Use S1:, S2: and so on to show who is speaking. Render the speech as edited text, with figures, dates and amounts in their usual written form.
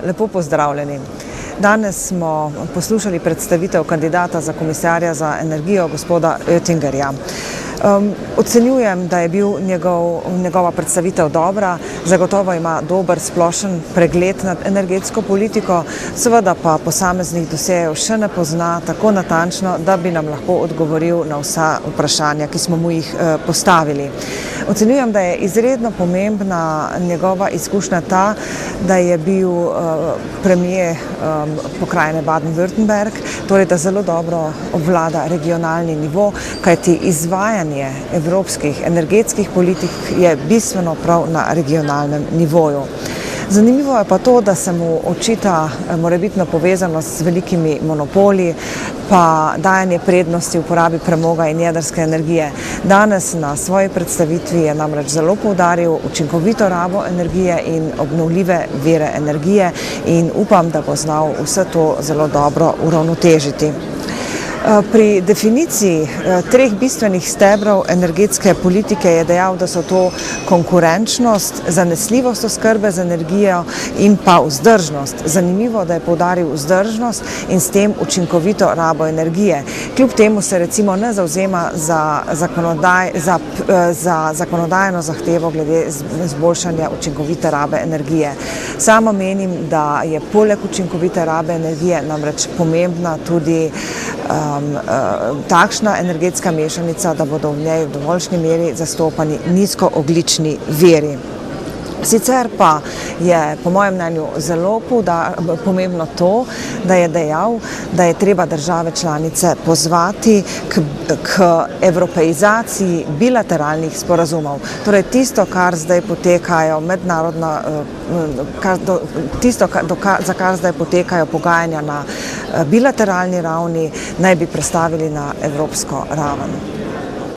S1: lepo pozdravljeni. Danes smo poslušali predstavitev kandidata za komisarja za energijo, gospoda Oettingerja. Ocenjujem, da je bil njegova predstavitev dobra, zagotovo ima dober splošen pregled nad energetsko politiko, seveda pa posameznih dosjejev še ne pozna tako natančno, da bi nam lahko odgovoril na vsa vprašanja, ki smo mu jih postavili. Ocenjujem, da je izredno pomembna njegova izkušnja ta, da je bil premier pokrajine Baden-Württemberg, torej da zelo dobro obvlada regionalni nivo, kajti izvajanje evropskih energetskih politik je bistveno prav na regionalnem nivoju. Zanimivo je pa to, da se mu očita morebitno povezanost z velikimi monopoli, pa dajanje prednosti uporabi premoga in jedrske energije. Danes na svoji predstavitvi je namreč zelo poudaril učinkovito rabo energije in obnovljive vire energije in upam, da bo znal vse to zelo dobro uravnotežiti. Pri definiciji treh bistvenih stebrov energetske politike je dejal, da so to konkurenčnost, zanesljivost oskrbe z energijo in pa vzdržnost. Zanimivo, da je poudaril vzdržnost in s tem učinkovito rabo energije. Kljub temu se recimo ne zavzema za zakonodajno zahtevo glede izboljšanja učinkovite rabe energije. Sama menim, da je poleg učinkovite rabe energije namreč pomembna tudi takšna energetska mešanica, da bodo v njej v dovoljšni meri zastopani nizkoogljični viri. Sicer pa je po mojem mnenju zelo pomembno to, da je dejal, da je treba države članice pozvati k evropeizaciji bilateralnih sporazumov. Torej tisto, kar zdaj potekajo za kar zdaj potekajo pogajanja na bilateralni ravni, naj bi prestavili na evropsko raven.